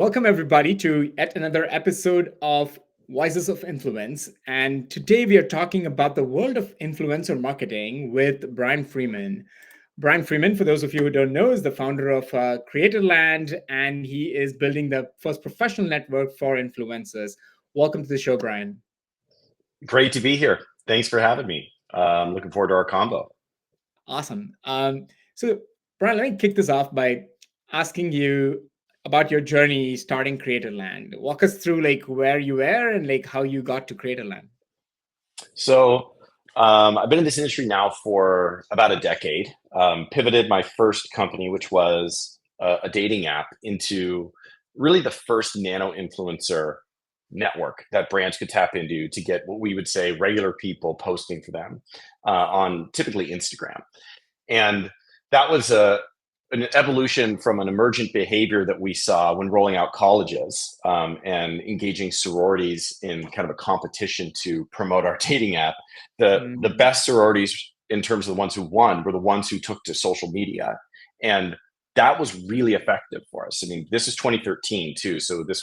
Welcome, everybody, to yet another episode of Voices of Influence. And today we are talking about the world of influencer marketing with Brian Freeman. Brian Freeman, for those of you who don't know, is the founder of Creatorland, and he is building the first professional network for influencers. Welcome to the show, Brian. Great to be here. Thanks for having me. Looking forward to our combo. Awesome. So, Brian, let me kick this off by asking you about your journey starting Creatorland. Walk us through like where you were and like how you got to Creatorland. So I've been in this industry now for about a decade. Pivoted my first company, which was a dating app, into really the first nano influencer network that brands could tap into to get what we would say regular people posting for them on typically Instagram. And that was an evolution from an emergent behavior that we saw when rolling out colleges and engaging sororities in kind of a competition to promote our dating app. The best sororities, in terms of the ones who won, were the ones who took to social media. And that was really effective for us. I mean, this is 2013 too. So the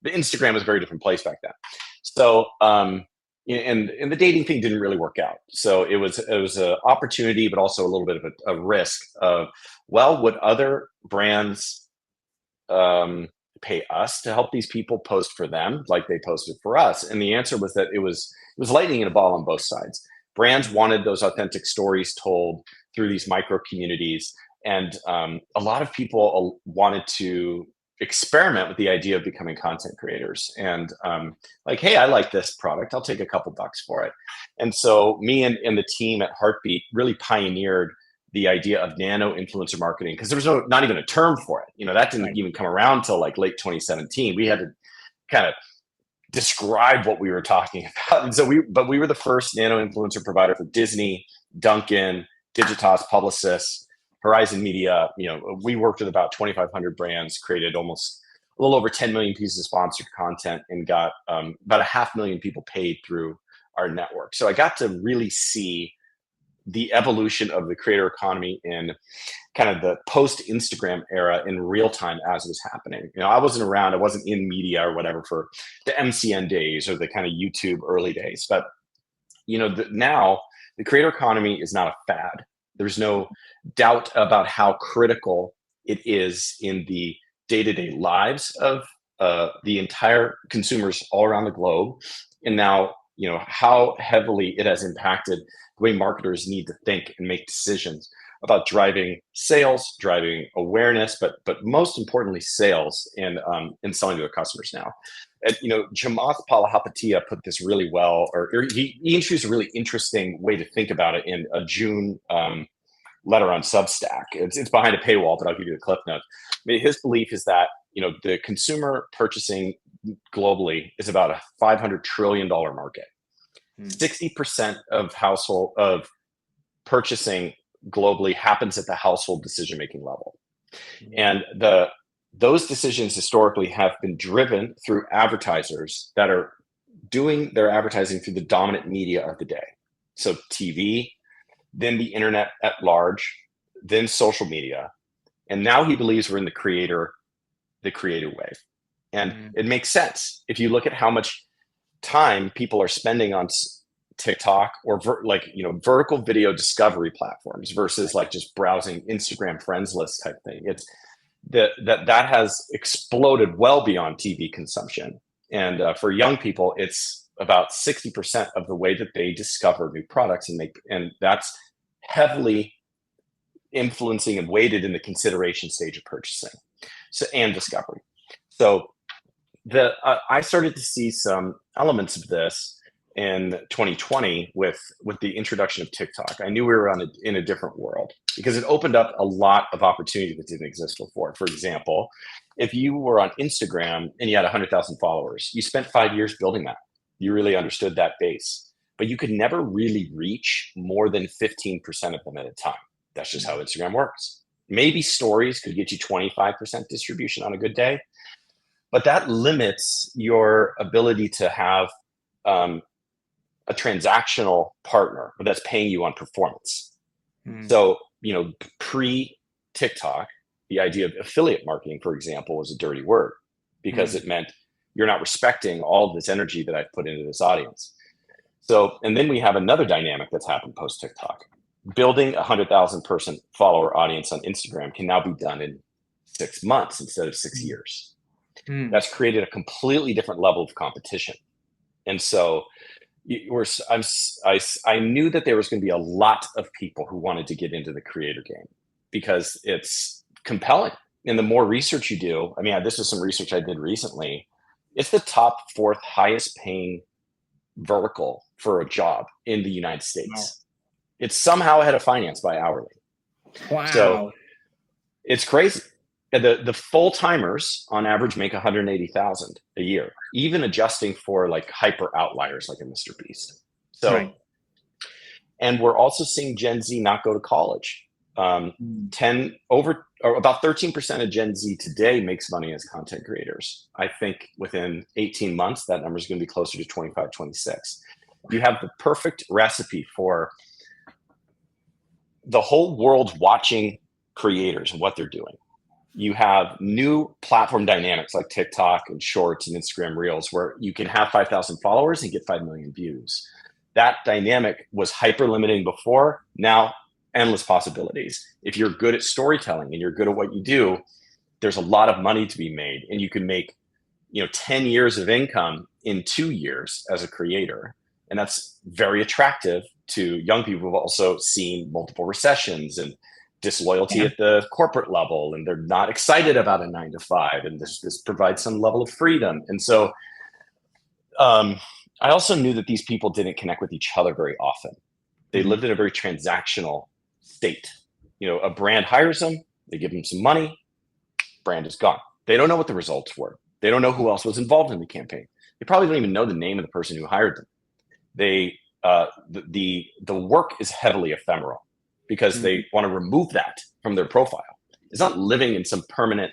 Instagram was a very different place back then. So, and the dating thing didn't really work out. So it was an opportunity, but also a little bit of a risk of, well, would other brands pay us to help these people post for them like they posted for us? And the answer was that it was lightning in a ball on both sides. Brands wanted those authentic stories told through these micro communities. And a lot of people wanted to experiment with the idea of becoming content creators and like, hey, I like this product, I'll take a couple bucks for it. And so me and the team at Heartbeat really pioneered the idea of nano influencer marketing, because there was not even a term for it. That didn't even come around till like late 2017. We had to kind of describe what we were talking about. And so we were the first nano influencer provider for Disney, Dunkin', Digitas, Publicis, Horizon Media. We worked with about 2,500 brands, created almost a little over 10 million pieces of sponsored content, and got about 500,000 people paid through our network. So I got to really see the evolution of the creator economy in kind of the post-Instagram era in real time as it was happening. I wasn't around, I wasn't in media or whatever for the MCN days or the kind of YouTube early days. But, now the creator economy is not a fad. There's no doubt about how critical it is in the day-to-day lives of the entire consumers all around the globe. And now, how heavily it has impacted the way marketers need to think and make decisions about driving sales, driving awareness, but most importantly, sales and selling to their customers now. And, Chamath Palihapitiya put this really well, or he introduced a really interesting way to think about it in a June letter on Substack. It's behind a paywall, but I'll give you the clip notes. I mean, his belief is that the consumer purchasing globally is about a $500 trillion market. 60% of purchasing globally happens at the household decision-making level. And those decisions historically have been driven through advertisers that are doing their advertising through the dominant media of the day. So TV, then the internet at large, then social media. And now he believes we're in the creator wave. And it makes sense. If you look at how much time people are spending on TikTok or vertical video discovery platforms versus like just browsing Instagram friends list type thing. It's that has exploded well beyond TV consumption. And for young people, it's about 60% of the way that they discover new products, and that's heavily influencing and weighted in the consideration stage of purchasing and discovery. So I started to see some elements of this in 2020 with the introduction of TikTok. I knew we were in a different world because it opened up a lot of opportunity that didn't exist before. For example, if you were on Instagram and you had 100,000 followers, you spent 5 years building that. You really understood that base, but you could never really reach more than 15% of them at a time. That's just how Instagram works. Maybe stories could get you 25% distribution on a good day, but that limits your ability to have a transactional partner that's paying you on performance. So, pre-TikTok, the idea of affiliate marketing, for example, was a dirty word. because it meant you're not respecting all of this energy that I've put into this audience. So, and then we have another dynamic that's happened post TikTok. Building a 100,000 person follower audience on Instagram can now be done in 6 months instead of 6 years. That's created a completely different level of competition. And so I knew that there was going to be a lot of people who wanted to get into the creator game because it's compelling. And the more research you do, I mean, this is some research I did recently. It's the top 4th highest paying vertical for a job in the United States. Wow. It's somehow ahead of finance by hourly. Wow. So it's crazy. The full timers on average make 180,000 a year, even adjusting for like hyper outliers like a Mr. Beast. So, right. And we're also seeing Gen Z not go to college. About 13% of Gen Z today makes money as content creators. I think within 18 months, that number is going to be closer to 25, 26. You have the perfect recipe for the whole world watching creators and what they're doing. You have new platform dynamics like TikTok and Shorts and Instagram Reels, where you can have 5,000 followers and get 5 million views. That dynamic was hyper limiting before. Now, endless possibilities. If you're good at storytelling and you're good at what you do, there's a lot of money to be made, and you can make, 10 years of income in 2 years as a creator. And that's very attractive to young people who've also seen multiple recessions and disloyalty at the corporate level, and they're not excited about a 9-to-5, and this provides some level of freedom. And so I also knew that these people didn't connect with each other very often. They lived in a very transactional state. A brand hires them, they give them some money, brand is gone. They don't know what the results were. They don't know who else was involved in the campaign. They probably don't even know the name of the person who hired them. The work is heavily ephemeral because they want to remove that from their profile. It's not living in some permanent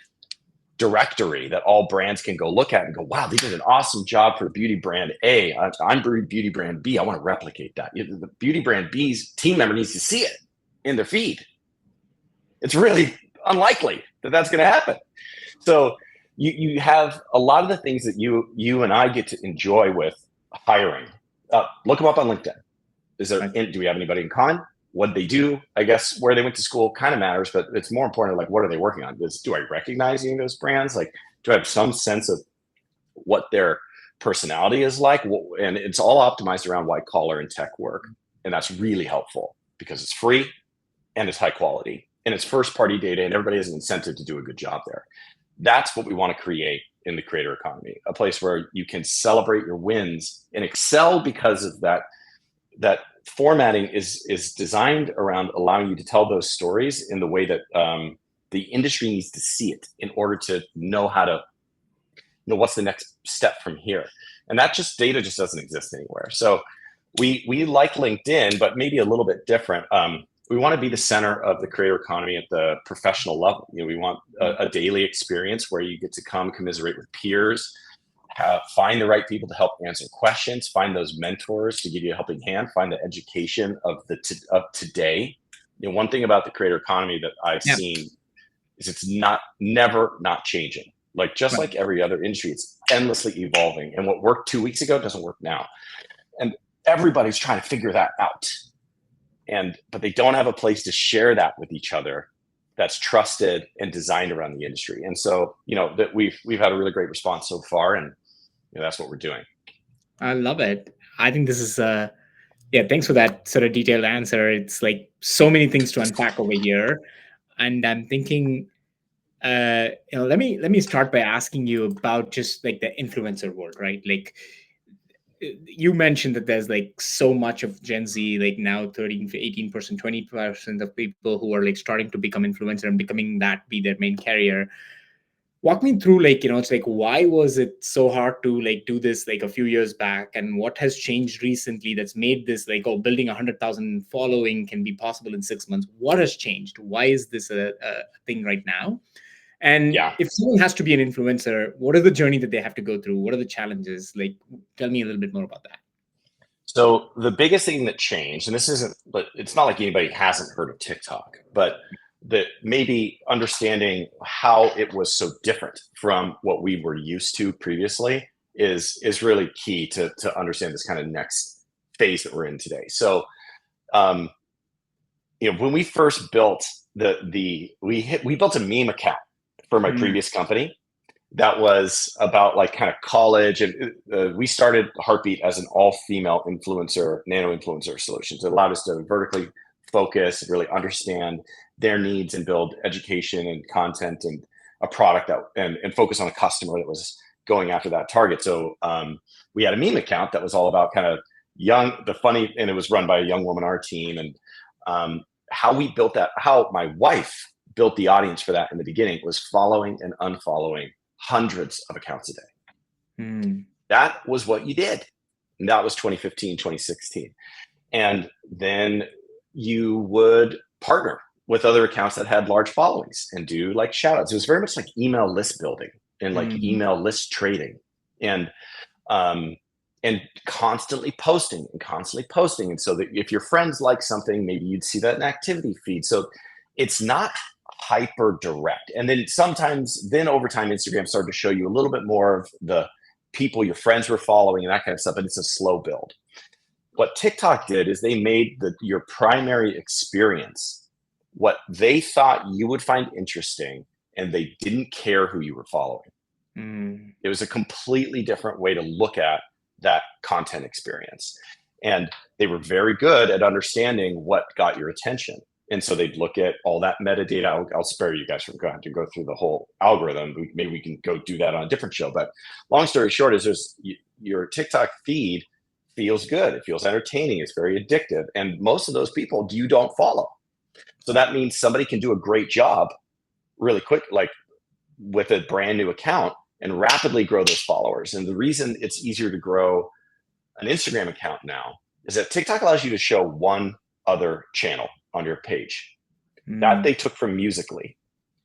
directory that all brands can go look at and go, wow, they did an awesome job for beauty brand A. I'm beauty brand B. I want to replicate that. The beauty brand B's team member needs to see it in their feed. It's really unlikely that that's going to happen. So you have a lot of the things that you and I get to enjoy with hiring. Look them up on LinkedIn. Do we have anybody in common? What they do, I guess, where they went to school kind of matters, but it's more important, like, what are they working on? Do I recognize any of those brands? Like, do I have some sense of what their personality is like? And it's all optimized around white collar and tech work. And that's really helpful because it's free and it's high quality and it's first party data, and everybody has an incentive to do a good job there. That's what we want to create in the creator economy, a place where you can celebrate your wins and excel because of that formatting is designed around allowing you to tell those stories in the way that the industry needs to see it in order to know how to what's the next step from here. And that data just doesn't exist anywhere. So we like LinkedIn, but maybe a little bit different. We want to be the center of the creator economy at the professional level. We want a daily experience where you get to come commiserate with peers, find the right people to help answer questions, find those mentors to give you a helping hand, find the education of today. One thing about the creator economy that I've seen is it's never not changing. Like just like every other industry, it's endlessly evolving. And what worked 2 weeks ago doesn't work now. And everybody's trying to figure that out. But they don't have a place to share that with each other that's trusted and designed around the industry. And so, that we've had a really great response so far, and that's what we're doing. I love it. I think this is thanks for that sort of detailed answer. It's like so many things to unpack over here. And I'm thinking, let me start by asking you about just like the influencer world, right? Like you mentioned that there's like so much of Gen Z, like now 13, 18%, 20% of people who are like starting to become influencer and becoming that be their main career. Walk me through, like, it's like, why was it so hard to like do this like a few years back, and what has changed recently that's made this like, building 100,000 following can be possible in 6 months? What has changed? Why is this a thing right now? And if someone has to be an influencer, what is the journey that they have to go through? What are the challenges? Like, tell me a little bit more about that. So the biggest thing that changed, and it's not like anybody hasn't heard of TikTok, but that maybe understanding how it was so different from what we were used to previously is really key to understand this kind of next phase that we're in today. So, when we first built we built a meme account for my previous company that was about like kind of college, and we started Heartbeat as an all-female nano influencer solutions. It allowed us to vertically focus and really understand their needs and build education and content and a product and focus on a customer that was going after that target. So we had a meme account that was all about kind of and it was run by a young woman on our team. And how we built that, how my wife built the audience for that in the beginning was following and unfollowing hundreds of accounts a day. That was what you did. And that was 2015, 2016. And then you would partner with other accounts that had large followings and do like shout outs. It was very much like email list building and like email list trading and constantly posting. And so that if your friends like something, maybe you'd see that in activity feed. So it's not hyper direct. And then over time, Instagram started to show you a little bit more of the people your friends were following and that kind of stuff, but it's a slow build. What TikTok did is they made your primary experience what they thought you would find interesting, and they didn't care who you were following. It was a completely different way to look at that content experience. And they were very good at understanding what got your attention. And so they'd look at all that metadata. I'll spare you guys from going to go through the whole algorithm. Maybe we can go do that on a different show. But long story short is your TikTok feed feels good. It feels entertaining. It's very addictive. And most of those people you don't follow. So that means somebody can do a great job really quick, like with a brand new account, and rapidly grow those followers. And the reason it's easier to grow an Instagram account now is that TikTok allows you to show one other channel on your page. That they took from Musical.ly.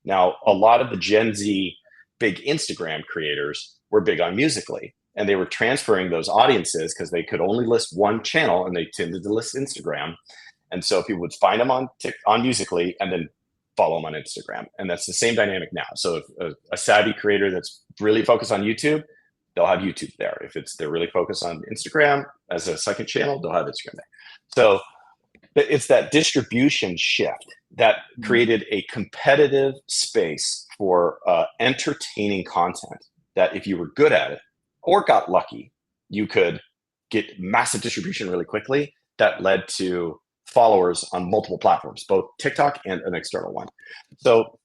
Now, a lot of the Gen Z big Instagram creators were big on Musical.ly, and they were transferring those audiences because they could only list one channel and they tended to list Instagram. And so people would find them on Musical.ly and then follow them on Instagram. And that's the same dynamic now. So if a savvy creator that's really focused on YouTube, they'll have YouTube there. If they're really focused on Instagram as a second channel, they'll have Instagram there. So it's that distribution shift that created a competitive space for entertaining content that if you were good at it or got lucky, you could get massive distribution really quickly. That led to followers on multiple platforms, both TikTok and an external one. So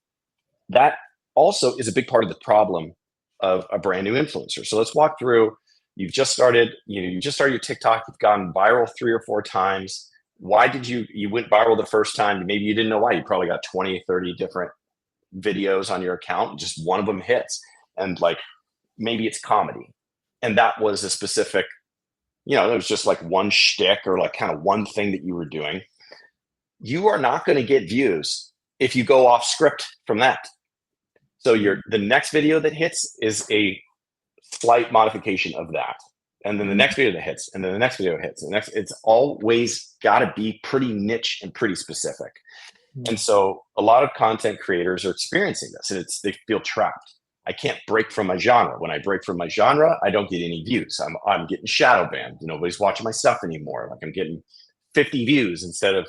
that also is a big part of the problem of a brand new influencer. So let's walk through. You've just started your TikTok. You've gone viral 3 or 4 times. Why did you went viral the first time? Maybe you didn't know why. You probably got 20, 30 different videos on your account. Just one of them hits. And like, maybe it's comedy. And that was a specific, it was just like one shtick or like kind of one thing that you were doing. You are not going to get views if you go off script from that. So the next video that hits is a slight modification of that. And then the next video that hits, and then the next video hits. And it's always got to be pretty niche and pretty specific. And so a lot of content creators are experiencing this, and they feel trapped. I can't break from my genre. When I break from my genre, I don't get any views. I'm getting shadow banned. Nobody's watching my stuff anymore. Like I'm getting 50 views instead of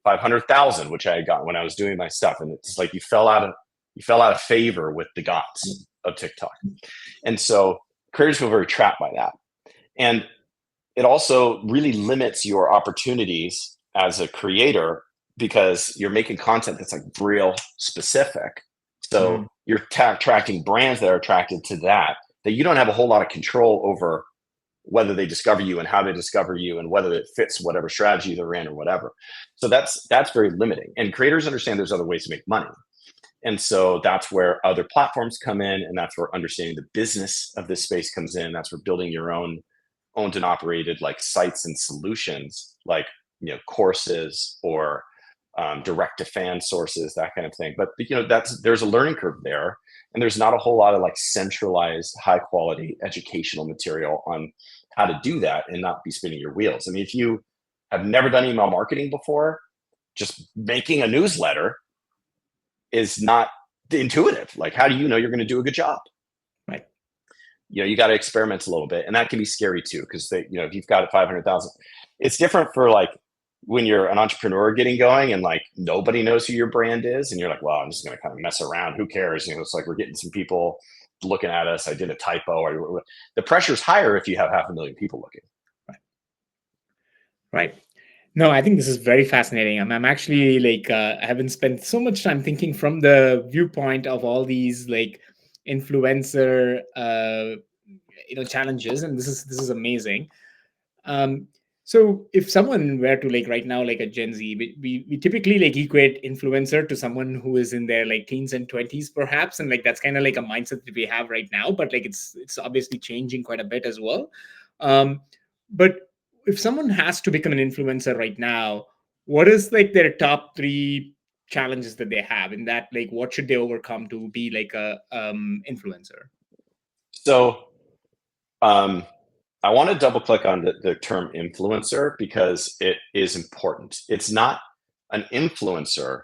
500,000, which I got when I was doing my stuff. And it's like you fell out of favor with the gods of TikTok. And so creators feel very trapped by that. And it also really limits your opportunities as a creator because you're making content that's like real specific. So you're attracting brands that are attracted to that you don't have a whole lot of control over whether they discover you and how they discover you and whether it fits whatever strategy they're in or whatever. So that's very limiting. And creators understand there's other ways to make money. And so that's where other platforms come in, and that's where understanding the business of this space comes in. That's where building your own owned and operated like sites and solutions, like courses or direct to fan sources, that kind of thing. But there's a learning curve there, and there's not a whole lot of like centralized high quality educational material on how to do that and not be spinning your wheels. I mean, if you have never done email marketing before, just making a newsletter is not intuitive. Like, how do you know you're going to do a good job? Right. You got to experiment a little bit, and that can be scary too, because if you've got 500,000, it's different for like when you're an entrepreneur getting going and like nobody knows who your brand is, and you're like, well, I'm just going to kind of mess around. Who cares? It's like we're getting some people looking at us. I did a typo. Or the pressure's higher if you have 500,000 people looking. Right. No, I think this is very fascinating. I'm actually like I haven't spent so much time thinking from the viewpoint of all these like influencer challenges, and this is amazing. Um, so if someone were to like right now, like a Gen Z, we typically like equate influencer to someone who is in their like teens and 20s perhaps, and like that's kind of like a mindset that we have right now, but like it's obviously changing quite a bit as well. But if someone has to become an influencer right now, what is like their top three challenges that they have in that, like what should they overcome to be like a influencer? So I want to double click on the term influencer because it is important. It's not an influencer,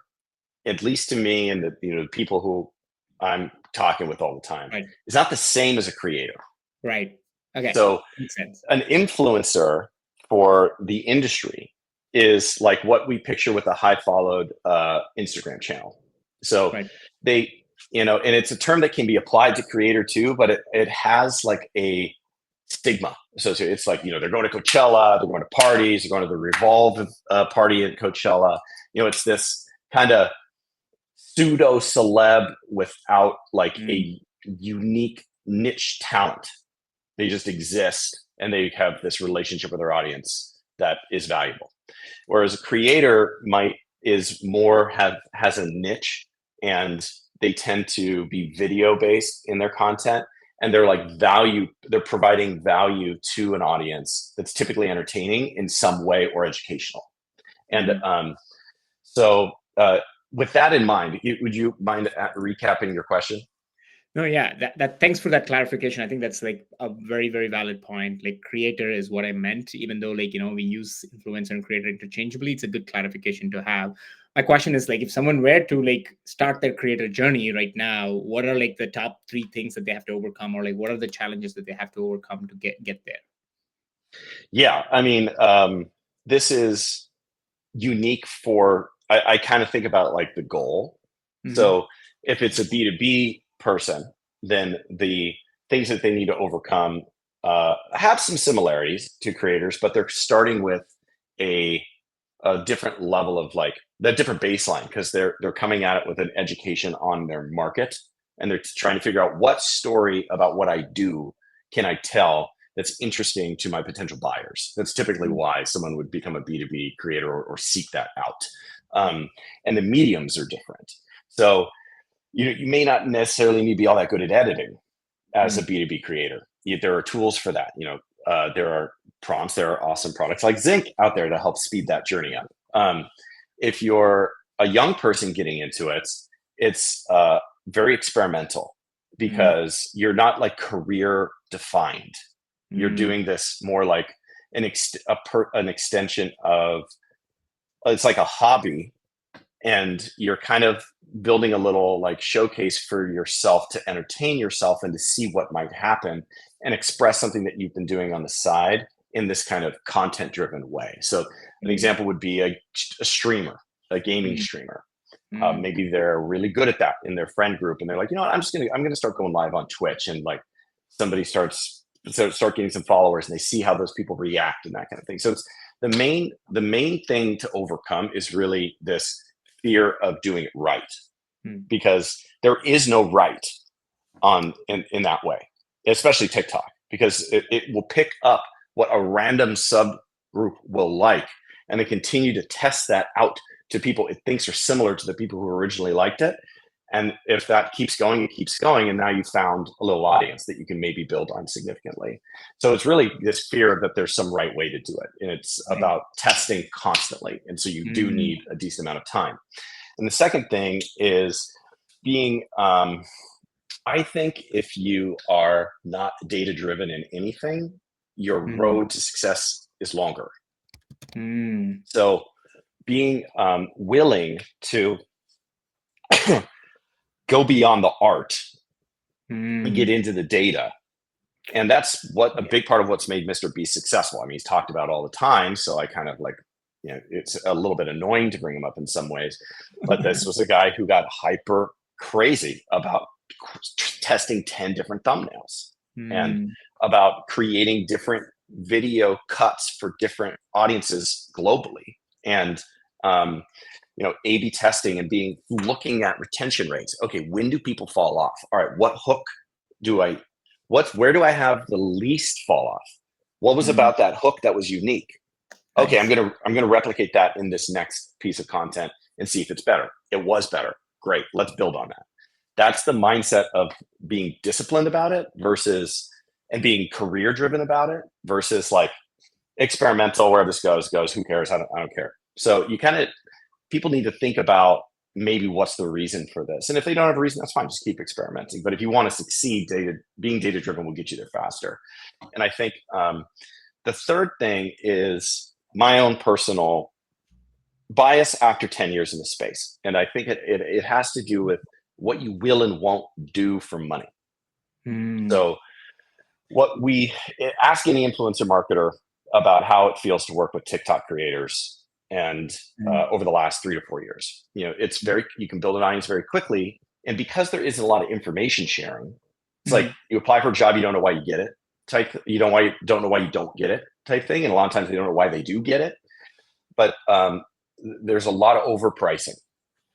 at least to me and the people who I'm talking with all the time. Right. It's not the same as a creator. Right. Okay. So Makes sense. an influencer for the industry is like what we picture with a high followed Instagram channel. So Right. they, and it's a term that can be applied to creator too, but it has like a stigma associated. It's like, they're going to Coachella, they're going to parties, they're going to the Revolve party at Coachella. It's this kind of pseudo celeb without like a unique niche talent. They just exist and they have this relationship with their audience that is valuable. Whereas a creator has a niche, and they tend to be video based in their content, and they're providing value to an audience that's typically entertaining in some way or educational. And so with that in mind, would you mind recapping your question? No, yeah, that thanks for that clarification. I think that's like a very, very valid point. Like creator is what I meant, even though like, we use influencer and creator interchangeably. It's a good clarification to have. My question is like, if someone were to like start their creator journey right now, what are like the top three things that they have to overcome, or like what are the challenges that they have to overcome to get there? Yeah, I mean, this is unique for, I kind of think about like the goal. So if it's a B2B person, then the things that they need to overcome have some similarities to creators, but they're starting with a different level of like the different baseline, because they're coming at it with an education on their market, and they're trying to figure out what story about what I do can I tell that's interesting to my potential buyers. That's typically why someone would become a B2B creator or seek that out. And the mediums are different. So you may not necessarily need to be all that good at editing as a B2B creator. There are tools for that. There are prompts, there are awesome products like Zinc out there to help speed that journey up. If you're a young person getting into it, it's very experimental, because you're not like career defined. You're doing this more like an extension of, it's like a hobby, and you're kind of building a little like showcase for yourself to entertain yourself and to see what might happen and express something that you've been doing on the side in this kind of content driven way. So an example would be a streamer, a gaming streamer. Maybe they're really good at that in their friend group, and they're like, I'm going to start going live on Twitch, and like somebody start getting some followers, and they see how those people react and that kind of thing. So it's the main thing to overcome is really this fear of doing it right, because there is no right in that way, especially TikTok, because it will pick up what a random subgroup will like, and they continue to test that out to people it thinks are similar to the people who originally liked it. And if that keeps going, it keeps going, and now you found a little audience that you can maybe build on significantly. So it's really this fear that there's some right way to do it, and it's about testing constantly. And so you do need a decent amount of time. And the second thing is being, I think if you are not data driven in anything, your road to success is longer. So being willing to go beyond the art and get Mm. into the data. And that's what a big part of what's made Mr. Beast successful. I mean, he's talked about all the time. So I kind of like, it's a little bit annoying to bring him up in some ways. But this was a guy who got hyper crazy about testing 10 different thumbnails and Mm. about creating different video cuts for different audiences globally. And, A/B testing and looking at retention rates. Okay, when do people fall off? All right, what hook where do I have the least fall off? What was Mm. about that hook that was unique? Okay, I'm Nice. gonna replicate that in this next piece of content and see if it's better. It was better. Great, let's build on that. That's the mindset of being disciplined about it and being career driven about it versus like experimental, where this goes, who cares? I don't care. So people need to think about maybe what's the reason for this. And if they don't have a reason, that's fine. Just keep experimenting. But if you want to succeed, being data driven will get you there faster. And I think the third thing is my own personal bias after 10 years in the space. And I think it has to do with what you will and won't do for money. Mm. So ask any influencer marketer about how it feels to work with TikTok creators and Mm. over the last 3 to 4 years. You can build an audience very quickly. And because there isn't a lot of information sharing, it's like Mm. you apply for a job, you don't know why you get it type. You don't know why you don't get it type thing. And a lot of times they don't know why they do get it. But there's a lot of overpricing.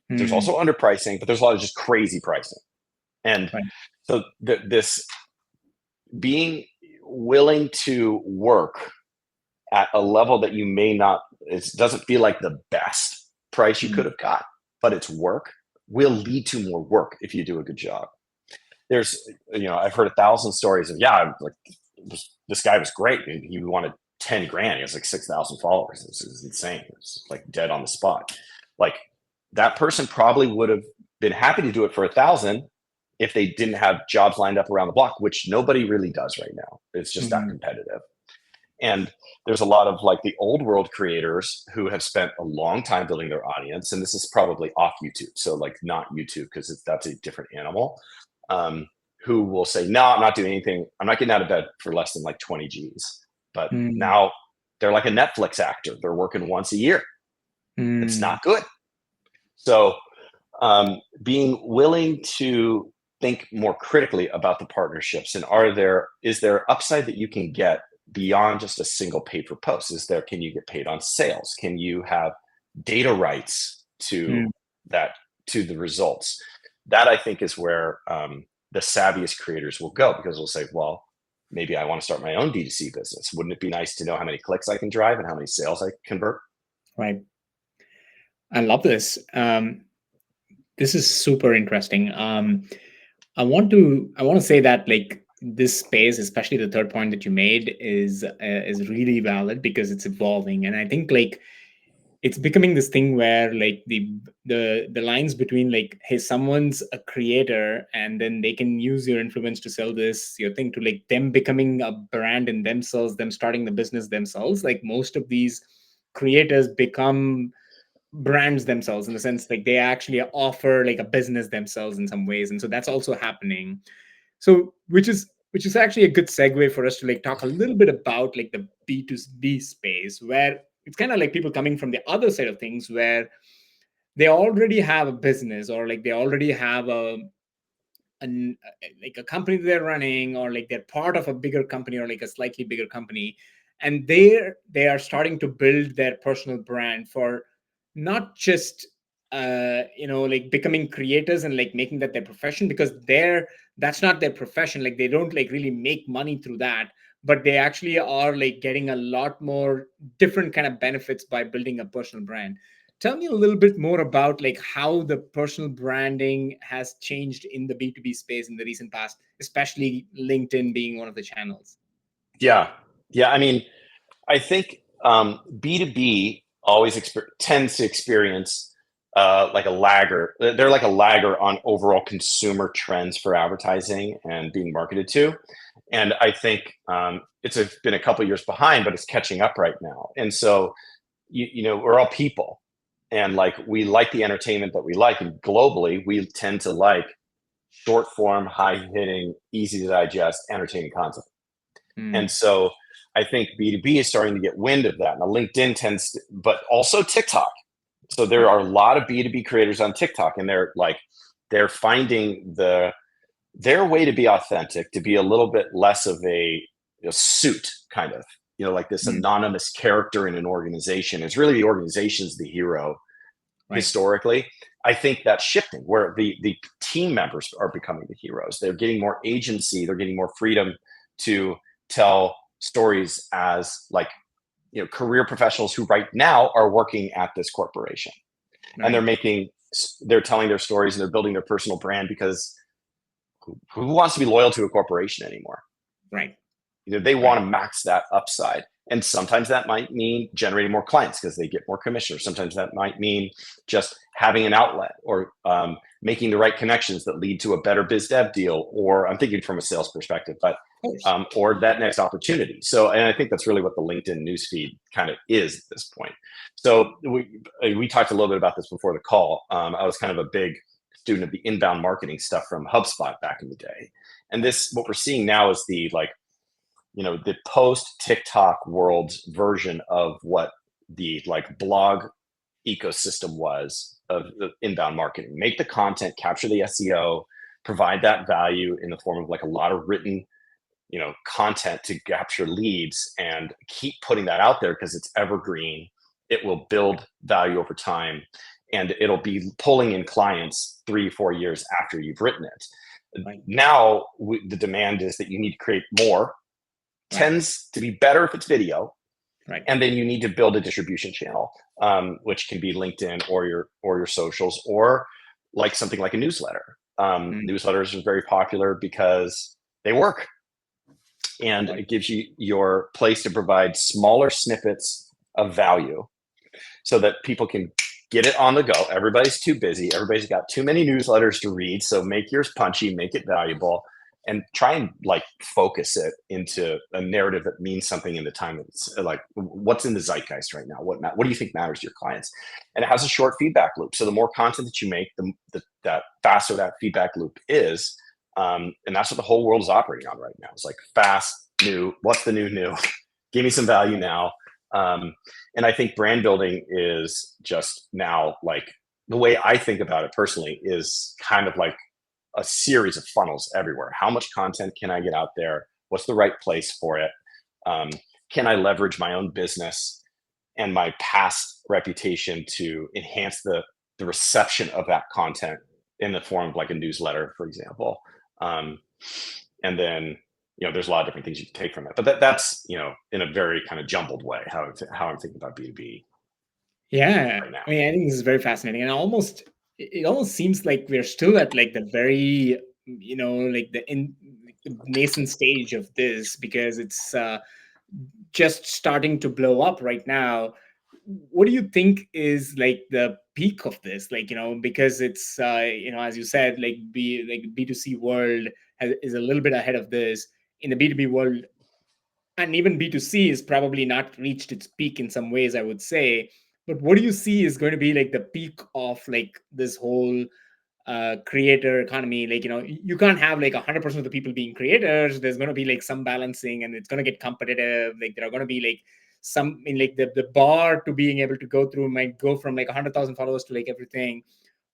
There's Mm. also underpricing, but there's a lot of just crazy pricing. And Right. so this being willing to work at a level that you may not, it doesn't feel like the best price you Mm. could have got, but it's work, will lead to more work if you do a good job. I've heard 1,000 stories of, like this guy was great. He wanted 10 grand. He has like 6,000 followers. This is insane. It's like dead on the spot. Like that person probably would have been happy to do it for 1,000 if they didn't have jobs lined up around the block, which nobody really does right now. It's just that Mm. competitive. And there's a lot of like the old world creators who have spent a long time building their audience. And this is probably off YouTube. So like not YouTube, because that's a different animal, who will say, no, I'm not doing anything. I'm not getting out of bed for less than like 20 G's. But Mm. now they're like a Netflix actor. They're working once a year. It's Mm. not good. So being willing to think more critically about the partnerships, and is there upside that you can get beyond just a single pay per post? Can you get paid on sales? Can you have data rights to Mm. the results? That I think is where the savviest creators will go, because they'll say, well, maybe I want to start my own D2C business. Wouldn't it be nice to know how many clicks I can drive and how many sales I convert? Right. I love this. This is super interesting. I want to say that like this space, especially the third point that you made, is really valid because it's evolving, and I think like it's becoming this thing where like the lines between like, hey, someone's a creator and then they can use your influence to sell your thing, to like them becoming a brand in themselves, them starting the business themselves. Like most of these creators become brands themselves, in the sense like they actually offer like a business themselves in some ways, and so that's also happening. So which is actually a good segue for us to like talk a little bit about like the B2B space, where it's kind of like people coming from the other side of things, where they already have a business, or like they already have like a company that they're running, or like they're part of a bigger company, or like a slightly bigger company, and they are starting to build their personal brand for not just like becoming creators and like making that their profession, because that's not their profession. Like they don't like really make money through that, but they actually are like getting a lot more different kind of benefits by building a personal brand. Tell me a little bit more about like how the personal branding has changed in the B2B space in the recent past, especially LinkedIn being one of the channels. Yeah. Yeah. I mean, I think B2B always tends to experience like a lagger. They're like a lagger on overall consumer trends for advertising and being marketed to. And I think been a couple years behind, but it's catching up right now. And so, we're all people. And like we like the entertainment that we like. And globally, we tend to like short form, high hitting, easy to digest, entertaining content. And Mm. so I think B2B is starting to get wind of that. Now LinkedIn tends to, but also TikTok. So there Right. are a lot of B2B creators on TikTok, and they're finding their way to be authentic, to be a little bit less of a suit kind of, like this Mm. anonymous character in an organization. It's really the organization's the hero Right. historically. I think that's shifting where the team members are becoming the heroes. They're getting more agency. They're getting more freedom to tell stories as like, career professionals who right now are working at this corporation, and Right. they're telling their stories and they're building their personal brand, because who wants to be loyal to a corporation anymore? Right. They Right. want to max that upside. And sometimes that might mean generating more clients because they get more commissioners. Sometimes that might mean just having an outlet, or making the right connections that lead to a better biz dev deal, or I'm thinking from a sales perspective, but Of course. or that next opportunity. So, and I think that's really what the LinkedIn newsfeed kind of is at this point. So we talked a little bit about this before the call. I was kind of a big student of the inbound marketing stuff from HubSpot back in the day. And what we're seeing now is the post TikTok world's version of what the blog ecosystem was of the inbound marketing. Make the content, capture the SEO, provide that value in the form of a lot of written, content to capture leads, and keep putting that out there because it's evergreen. It will build value over time, and it'll be pulling in clients 3-4 years after you've written it. Right. Now the demand is that you need to create more. Right. Tends to be better if it's video, Right. and then you need to build a distribution channel, which can be LinkedIn or your socials, or like something like a newsletter. Mm. Newsletters are very popular because they work, and Right. it gives you your place to provide smaller snippets of value so that people can get it on the go. Everybody's too busy. Everybody's got too many newsletters to read. So make yours punchy, make it valuable, and try and focus it into a narrative that means something in the time that's what's in the zeitgeist right now. What do you think matters to your clients? And it has a short feedback loop. So the more content that you make, that faster that feedback loop is. And that's what the whole world is operating on right now. It's fast, new. What's the new? Give me some value now. And I think brand building is just now, the way I think about it personally is kind of like a series of funnels everywhere. How much content can I get out there? What's the right place for it? Can I leverage my own business and my past reputation to enhance the reception of that content in the form of a newsletter, for example? And then, there's a lot of different things you can take from it, but that's, in a very kind of jumbled way, how I'm thinking about B2B Yeah. right now. I mean, I think this is very fascinating, and it almost seems like we're still at the very, the nascent stage of this, because it's just starting to blow up right now. What do you think is the peak of this? Because it's as you said, B2C world is a little bit ahead of this. In the B2B world, and even B2C is probably not reached its peak in some ways, I would say. But what do you see is going to be the peak of this whole creator economy? You can't have 100% of the people being creators. There's going to be some balancing, and it's going to get competitive. There are going to be some in the bar to being able to go through might go from 100,000 followers to everything.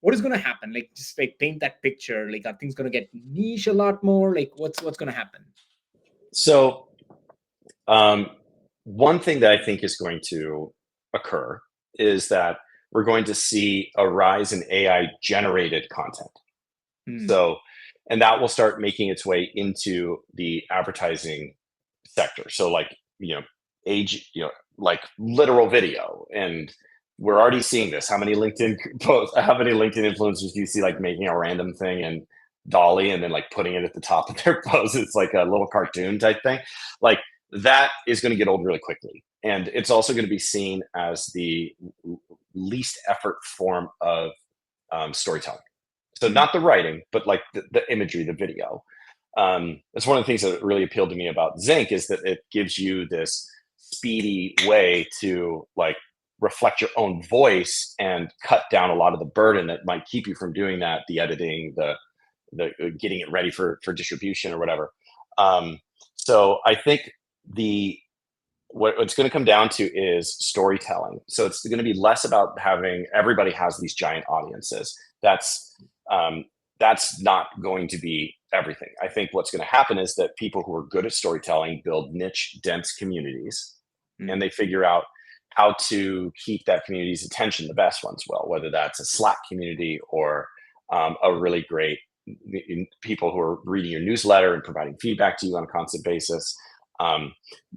What is going to happen? Just paint that picture. Are things going to get niche a lot more? What's going to happen? So one thing that I think is going to occur is that we're going to see a rise in AI generated content. Hmm. So, and that will start making its way into the advertising sector. So literal video. And we're already seeing this. How many LinkedIn influencers do you see making a random thing and Dolly and then putting it at the top of their post? It's like a little cartoon type thing. That is going to get old really quickly. And it's also going to be seen as the least effort form of storytelling. So not the writing, but the imagery, the video. That's one of the things that really appealed to me about Zinc, is that it gives you this speedy way to reflect your own voice and cut down a lot of the burden that might keep you from doing that, the editing, the getting it ready for distribution or whatever. So I think what's going to come down to is storytelling. So it's going to be less about having everybody has these giant audiences. That's not going to be everything. I think what's going to happen is that people who are good at storytelling build niche, dense communities, and they figure out how to keep that community's attention. The best ones will, whether that's a Slack community or a really great people who are reading your newsletter and providing feedback to you on a constant basis.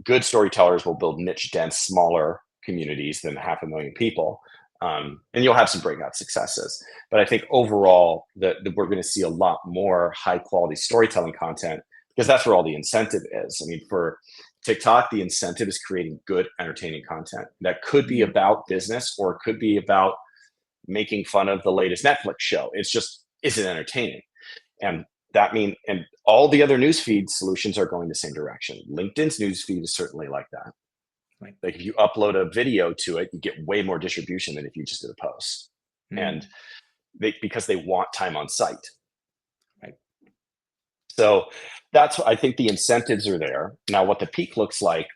Good storytellers will build niche, dense, smaller communities than 500,000 people. And you'll have some breakout successes. But I think overall that we're going to see a lot more high quality storytelling content, because that's where all the incentive is. I mean, for TikTok, the incentive is creating good, entertaining content that could be about business or it could be about making fun of the latest Netflix show. It's just, is it entertaining? And and all the other newsfeed solutions are going the same direction. LinkedIn's newsfeed is certainly like that. Right. Like if you upload a video to it, you get way more distribution than if you just did a post. And because they want time on site. Right. So I think the incentives are there. Now, what the peak looks like,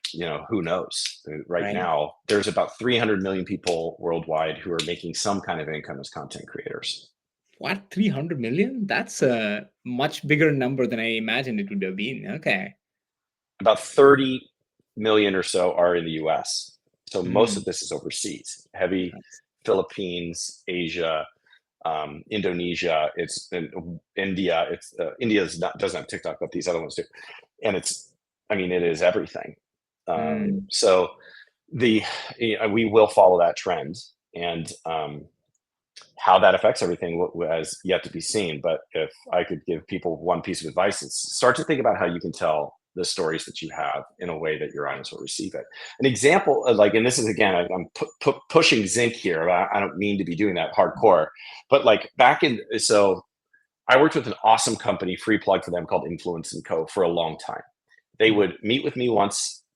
who knows? Right now, there's about 300 million people worldwide who are making some kind of income as content creators. What, 300 million? That's a much bigger number than I imagined it would have been. Okay. About 30 million or so are in the US. So most of this is overseas. Heavy Philippines, Asia, Indonesia, it's in India. India doesn't have TikTok, but these other ones do. And it is everything. So we will follow that trend, and how that affects everything has yet to be seen. But if I could give people one piece of advice, it's start to think about how you can tell the stories that you have in a way that your audience will receive it. An example of and this is, again, I'm pushing zinc here. I don't mean to be doing that hardcore, but so I worked with an awesome company, free plug for them, called Influence & Co. for a long time. They would meet with me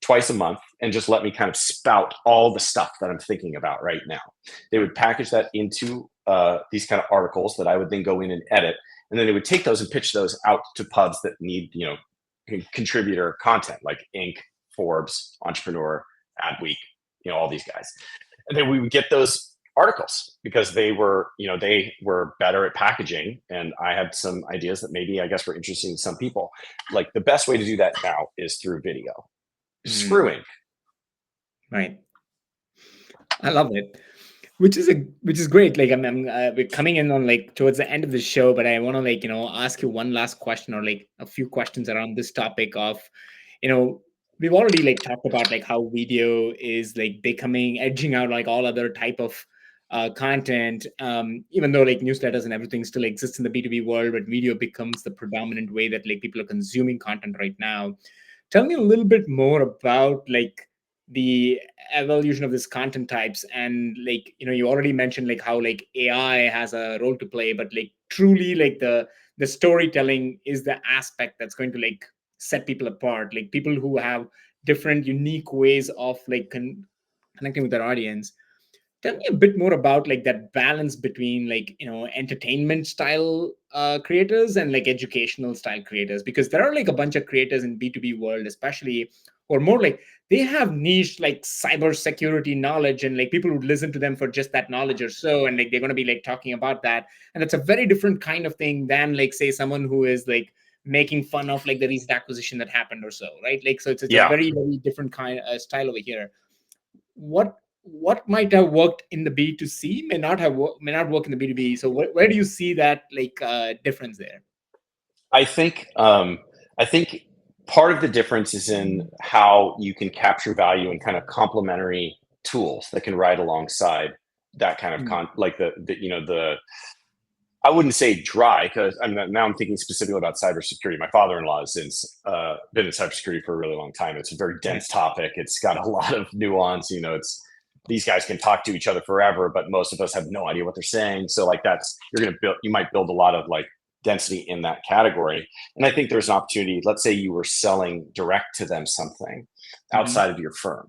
twice a month and just let me kind of spout all the stuff that I'm thinking about right now. They would package that into these kind of articles that I would then go in and edit. And then they would take those and pitch those out to pubs that need, contributor content like Inc., Forbes, Entrepreneur, Adweek, all these guys. And then we would get those articles because they were better at packaging. And I had some ideas that maybe, I guess, were interesting to some people. Like the best way to do that now is through video. Screw Inc. Right. I love it. Which is great. Like we're coming in on towards the end of the show, but I want to ask you one last question or a few questions around this topic of, we've already talked about how video is becoming edging out all other type of content, even though newsletters and everything still exists in the B2B world, but video becomes the predominant way that people are consuming content right now. Tell me a little bit more about the evolution of this content types, and you already mentioned how AI has a role to play, but truly the storytelling is the aspect that's going to set people apart, people who have different unique ways of connecting with their audience. Tell me a bit more about that balance between entertainment style creators and educational style creators, because there are a bunch of creators in B2B world especially, or more they have niche cyber security knowledge, and people would listen to them for just that knowledge or so, and they're going to be talking about that, and it's a very different kind of thing than say someone who is making fun of the recent acquisition that happened or so, right? So it's a very, very different kind of style over here. What might have worked in the B2C may not work in the B2B. So where do you see that difference there? I think part of the difference is in how you can capture value in kind of complementary tools that can ride alongside that kind of I wouldn't say dry, because now I'm thinking specifically about cybersecurity. My father-in-law has been in cybersecurity for a really long time. It's a very dense topic. It's got a lot of nuance. These guys can talk to each other forever, but most of us have no idea what they're saying. So you might build a lot of density in that category. And I think there's an opportunity. Let's say you were selling direct to them something outside of your firm.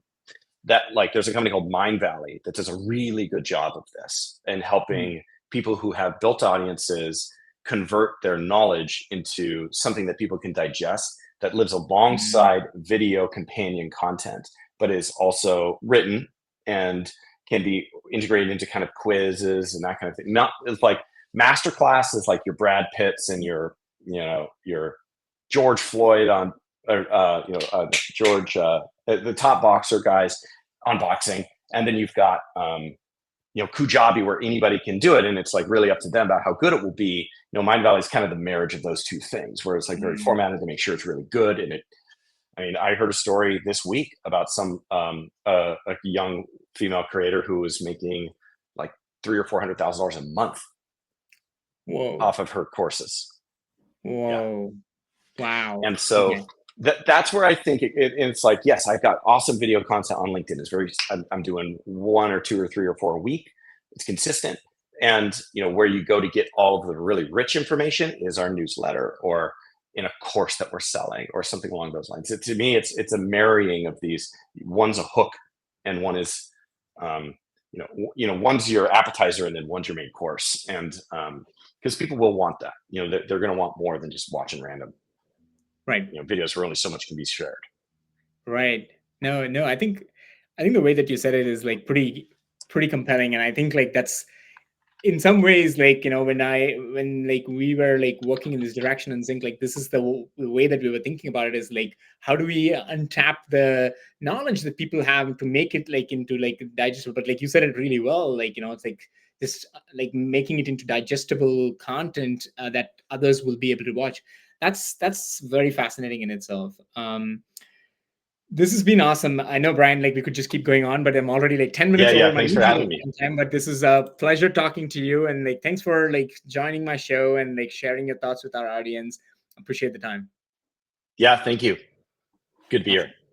That there's a company called Mind Valley that does a really good job of this and helping people who have built audiences convert their knowledge into something that people can digest, that lives Mhm. alongside video companion content, but is also written and can be integrated into kind of quizzes and that kind of thing. Not, it's like masterclass is like your Brad Pitts and your George Floyd on, or George, the top boxer guys on boxing, and then you've got Kujabi, where anybody can do it, and it's like really up to them about how good it will be. Mind Valley is kind of the marriage of those two things, where it's like very Mhm. formatted to make sure it's really good. And I heard a story this week about a young female creator who was making like $300,000 or $400,000 a month Whoa. off of her courses. Yeah. Whoa. Wow. And so Okay. that's where I think it's like, yes, I've got awesome video content on LinkedIn. I'm doing 1 or 2 or 3 or 4 a week. It's consistent. And where you go to get all of the really rich information is our newsletter, or in a course that we're selling, or something along those lines. To me, it's a marrying of these. One's a hook, and one is, one's your appetizer, and then one's your main course. And because people will want that, they're going to want more than just watching random Right. videos where only so much can be shared. Right. No, no, I think the way that you said it is like pretty compelling. And I think like that's in some ways, like, when like we were like working in this direction and think like this is the way that we were thinking about it, is like how do we untap the knowledge that people have to make it like into like digestible. But like you said it really well, like, it's like just like making it into digestible content that others will be able to watch. That's very fascinating in itself. This has been awesome. I know, Brian, like we could just keep going on, but I'm already like 10 Yeah, minutes yeah. over my Thanks for usual having me. time. But this is a pleasure talking to you. And like, thanks for like joining my show and like sharing your thoughts with our audience. Appreciate the time. Yeah, thank you. Good to be here. Awesome.